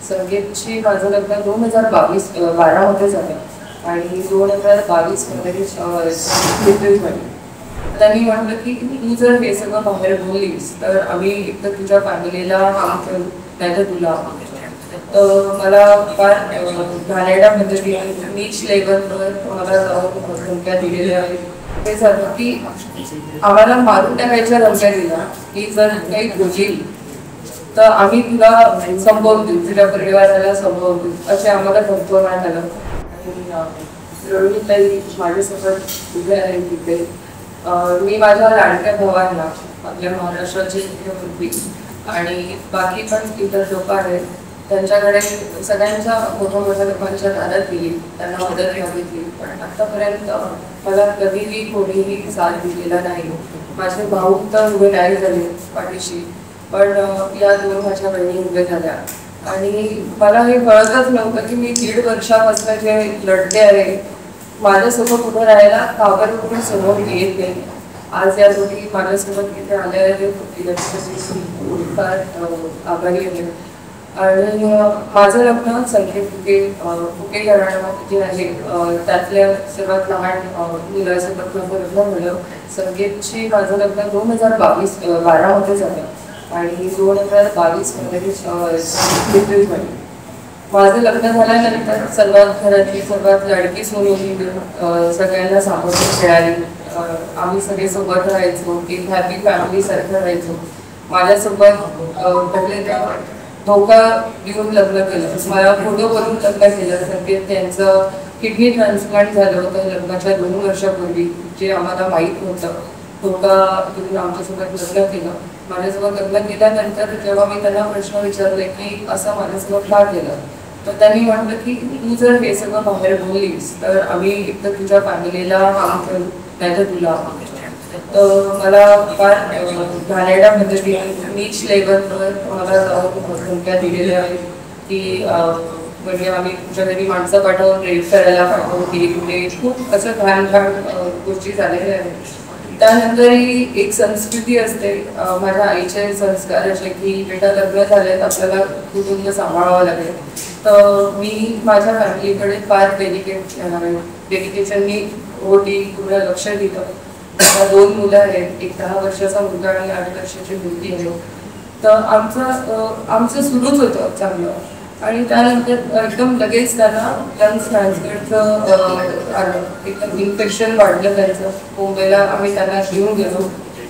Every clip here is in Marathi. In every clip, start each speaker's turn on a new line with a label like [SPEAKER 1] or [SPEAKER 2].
[SPEAKER 1] संगीतची माझं लग्न 2012 झालं आणि 2022 मध्ये एप्रिल मध्ये. त्यांनी म्हटलं की तू जर हे सगळं बाहेर बोललीस तर आम्ही एकतर तुझ्या फॅमिलीला काम करू, नाही तर तुला. तर मला फार घाणेरड्या पद्धतीने नीच लेवलवर मला जाऊन धमक्या दिलेल्या आहेत. ते झालं की आम्हाला मारून टाकायच्या धमक्या दिल्या की जर काही बोलली तर आम्ही तुला संपवून देऊ, तुझ्या परिवाराला संपवून देऊ, असे आम्हाला धमकवण्यात आलं. आणि रोहितताई माझ्यासोबत उभे आहे तिथे. मी माझ्या लाडक्या भावांना, आपल्या महाराष्ट्राचे मुख्यमंत्री आणि बाकी पण इतर लोक आहेत त्यांच्याकडे सगळ्यांच्या मोठ्या लोकांच्या दारात गेली, त्यांना मदत मागितली, पण आतापर्यंत मला कधीही कोणीही साथ दिलेला नाही. माझे भाऊ तर उभे नाही झाले पाठीशी, पण या दोन माझ्या बहिणी उभे झाल्या. आणि मला हे कळतच नव्हतं की मी 1.5 वर्षापासून जे लढते आहे माझ्यासोबत उभं राहायला काबर कोणी समोर येत नाही. आज या दोघी माझ्यासोबत इथे आल्या आहेत, फार आभारी आहे. आणि माझं लग्न संकेत फुके घराण्यामध्ये जे आहे त्यातल्या सर्वात लहान मुलासोबत माझं लग्न झालं. संकेतची माझं लग्न 2012 मध्ये झालं आणि 2022 मध्ये एप्रिल मध्ये. माझं लग्न झाल्यानंतर सर्वात घरातली सर्वात लाडकी सून होती, सगळ्यांना सांभाळून खेळाली. आम्ही सगळे सोबत राहायचो, एक हॅपी फॅमिली सारखं राहायचो. माझ्यासोबत पहिले धोका देऊन लग्न केलं, मला फोटो करून लग्न केलं. संकेत त्यांचं किडनी ट्रान्सप्लांट झालं होतं लग्नाच्या 2 वर्षापूर्वी, जे आम्हाला माहीत नव्हतं. धोका देऊन आमच्यासोबत लग्न केलं. माझ्यासोबत लग्न केल्यानंतर जेव्हा मी त्यांना प्रश्न विचारले की असं माझ्यासोबत का केलं, तर त्यांनी म्हटलं की तू जर हे सगळं बाहेर बोललीस तर आम्ही एकतर तुझ्या फॅमिलीला काम करू, नाही तर तुला. तर मला फार घाणेरड्या पद्धतीने नीच लेवलवर मला जाऊन धमक्या दिलेल्या आहेत की म्हणजे आम्ही तुमच्या घरी माणसं पाठवून रेप करायला पाठवून कुठे खूप असं घाण गोष्टी झालेल्या आहेत. त्यानंतरही एक संस्कृती असते, माझ्या आईचे संस्कार असे की बेटा लग्न झालेत, आपल्याला कुटुंब सांभाळावं लागेल. तर मी माझ्या फॅमिलीकडे फार डेडिकेशननी होती, पूर्ण लक्ष दिलं. आता 2 मुलं आहेत, एक 10 वर्षाचा मुलगा आणि 8 वर्षाची मुलगी आहे. तर आमचं सुरूच होतं चांगलं. आणि त्यानंतर एकदम लगेच त्यांना लंग्स ट्रान्सप्लांटचं आलं, एकदम इन्फेक्शन वाढलं त्यांचं. मुंबईला आम्ही त्यांना घेऊन गेलो,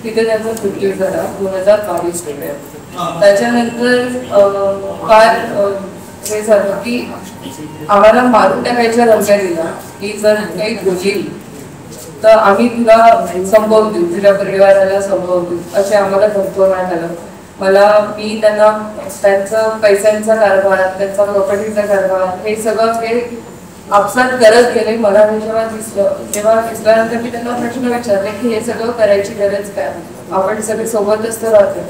[SPEAKER 1] तिथे त्यांचा मृत्यू झाला 2022 मध्ये. त्याच्यानंतर फार हे झालं की आम्हाला मारून टाकायच्या धमक्या दिल्या की जर काही बोलली तर आम्ही तुला संपवून देऊ, तुझ्या परिवाराला संपवून देऊ, असे आम्हाला धमकवण्यात आलं. मी त्यांना त्यांचा पैशांचा कारभार, त्यांचा प्रॉपर्टीचा कारभार हे सगळं हे आपसात करत गेले. मला जेव्हा दिसल्यानंतर मी त्यांना प्रश्न विचारले की हे सगळं करायची गरज काय, आपण सगळे सोबतच तर राहतो.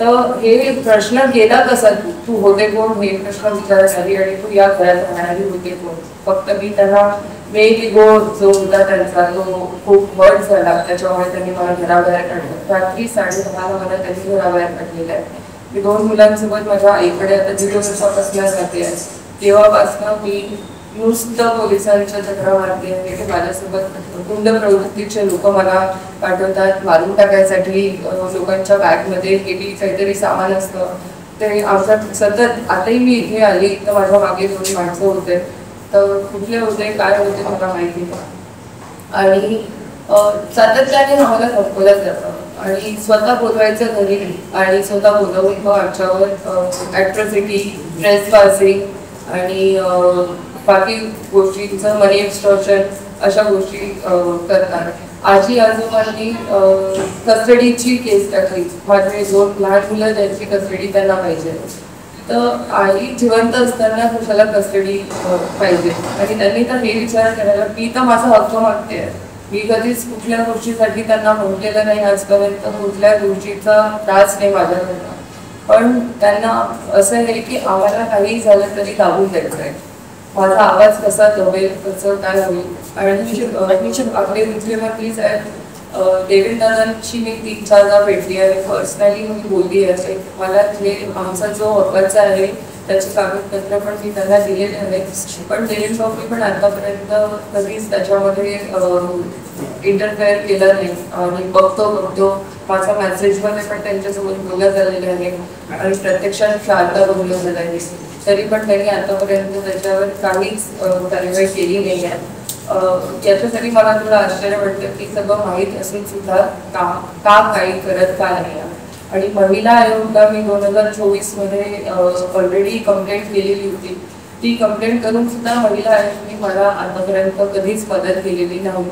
[SPEAKER 1] तर हे प्रश्न गेला कसा, तू होते कोण हे प्रश्न विचारत आली आणि तू या घरात राहणारी होते कोण. फक्त मी त्यांना मेल इगो जो होता त्यांचा तो खूप हर्ट झाला, त्याच्यामुळे त्यांनी मला घराबाहेर काढलं. रात्री 10:30 मला त्यांनी घराबाहेर काढलेलं आहे. मी 2 मुलांसोबत माझ्या आईकडे आता 1.5 वर्षापासून जाते आहे. तेव्हापासून मी नुसतं पोलिसांच्या चक्रा मारते आहे की माझ्यासोबत गुंड प्रवृत्तीचे लोक मला पाठवतात मारून टाकायसाठी. लोकांच्या बॅगमध्ये काहीतरी सामान असतं ते आमच्यात सतत. आताही मी इथे आली तर माझ्या मागे 2 माणसं होते, तर कुठले होते काय होते मला माहिती नाही. आणि सातत्याने आम्हाला धमकवलं जातं आणि स्वतः बोलवायचं घरी आणि स्वतः बोलवून मग आमच्यावर ॲट्रॉसिटी, ट्रेसपासिंग आणि बाकी गोष्टींचं मनी एक्स्टॉर्शन अशा गोष्टी करतात. आजी आजोबांनी कस्टडीची केस टाकली. माझे 2 लहान मुलं त्यांची कस्टडी त्यांना पाहिजे. तर आई जिवंत असताना कशाला कस्टडी पाहिजे, आणि त्यांनी तर हे विचार करायला मी तर माझा हक्क मागते. मी कधीच कुठल्या गोष्टीसाठी त्यांना म्हटलेलं नाही आजपर्यंत, कुठल्या गोष्टीचा त्रास नाही माझ्याकडनं. पण त्यांना असं आहे की आम्हाला काही झालं तरी दाबून द्यायचं आहे. माझा आवाज कसा दबेल, कसं काय होईल. आणि आपले मुख्यमंत्री साहेब देवेंद्रांची मी 3-4दा भेटली आहे, पर्सनली मी बोलली आहे. मला जे आमचा जो हक्काचा आहे त्याचे कागदपत्र पण मी त्यांना दिलेले आहेत, पण दिलीप भाऊनी पण आतापर्यंत कधीच त्याच्यामध्ये इंटरफेअर केलं नाही. आणि बघतो माझा मेसेजमध्ये पण त्यांच्यासोबत बोलणं झालेलं आहे आणि प्रत्यक्षात आता बोलणं झालं आहे, तरी पण त्यांनी आतापर्यंत त्याच्यावर काहीच कार्यवाही केली नाही आहे. याच्यासाठी मला थोडं आश्चर्य वाटतं की सगळं माहीत असून सुद्धा का काही करत का नाही. आणि महिला आयोगला मी 2024 मध्ये ऑलरेडी कंप्लेंट केलेली होती. ती कंप्लेंट करून सुद्धा महिला आयोगाने मला आतापर्यंत कधीच मदत केलेली नाही.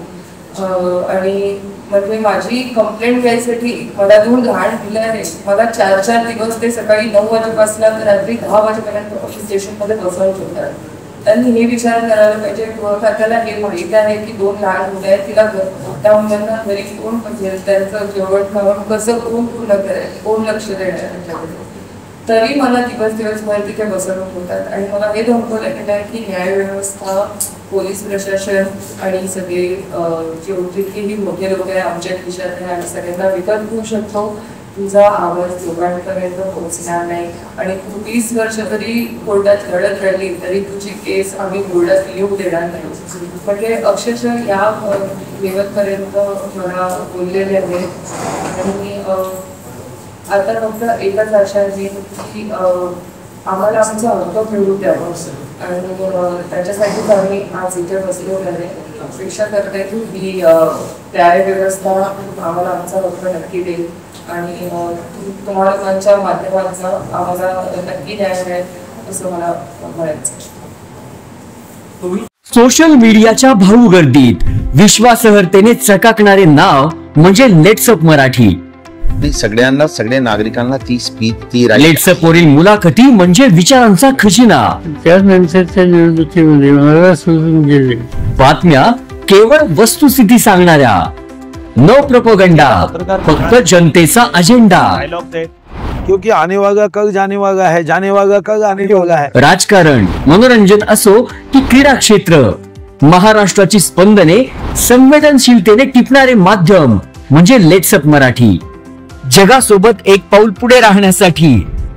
[SPEAKER 1] आणि म्हणजे माझी कंप्लेंट घ्यायसाठी मला 2 लहान मुलं आहेत. मला 4 दिवस ते सकाळी 9 वाजेपासून रात्री 10 वाजेपर्यंत पोलीस स्टेशनमध्ये बसवून ठेवतात. त्यांनी हे विचार करायला पाहिजे, गृह खात्याला हे माहिती आहे की 2 लहान मुलं आहेत, तिला त्या मुलांना घरी कोण पाहिजे, त्यांचं जेवण खावण कसं कोण पूर्ण करेल, कोण लक्ष देणार त्यांच्याकडे. तरी मला दिवस तिथे बसवून होतात. आणि मला हे धमकवलं गेलं आहे की न्यायव्यवस्था, पोलीस प्रशासन आणि सगळे जितकेही मोठे लोक आहे आमच्या खिशात आहे आणि सगळ्यांना विकत घेऊ शकतो, तुझा आवाज लोकांपर्यंत पोहोचणार नाही. आणि तू 20 वर्ष तरी कोर्टात लढत राहिली तरी तुझी केस आम्ही कोर्टात येऊ देणार नाही. म्हणजे अक्षरशः या लेवलपर्यंत मला बोललेले आहेत. आणि आता फक्त एकच आशा आहे की आम्हाला आमचा हक्क मिळू द्यावं आणि त्याच्यासाठीच आम्ही आज इथे बसलो आहे. अपेक्षा करते की न्यायव्यवस्था आम्हाला आमचा हक्क नक्की देईल आणि तुम्हाला त्यांच्या माध्यमांचा आम्हाला नक्की न्याय मिळेल असं मला म्हणायचं.
[SPEAKER 2] सोशल मीडियाच्या भाऊ गर्दीत विश्वासार्हतेने चकाकणारे नाव म्हणजे लेट्सअप मराठी.
[SPEAKER 3] सगळ्यांना, सगळ्या नागरिकांना ती स्पीच, ती
[SPEAKER 2] लेट्सअप वरील मुलाखती म्हणजे विचारांचा खजिना.
[SPEAKER 4] त्यानंतरच्या निवडणुकीमध्ये मला सोडून गेले.
[SPEAKER 2] बातम्या केवळ वस्तुस्थिती सांगणाऱ्या, नो प्रोपोगंडा, फक्त जनतेचा अजेंडा.
[SPEAKER 5] क्योंकि आने वाला कल जाने वाला है, जाने वाला कल आने वाला है.
[SPEAKER 2] राजकारण, मनोरंजन असो की क्रीडा क्षेत्र, महाराष्ट्राची स्पंदने संवेदनशीलतेने टिपणारे माध्यम म्हणजे लेट्सअप मराठी. जगासोबत एक पाऊल पुढे राहण्यासाठी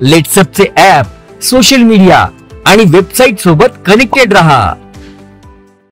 [SPEAKER 2] लेट्सअपचे ऍप, सोशल मीडिया आणि वेबसाईट सोबत कनेक्टेड रहा.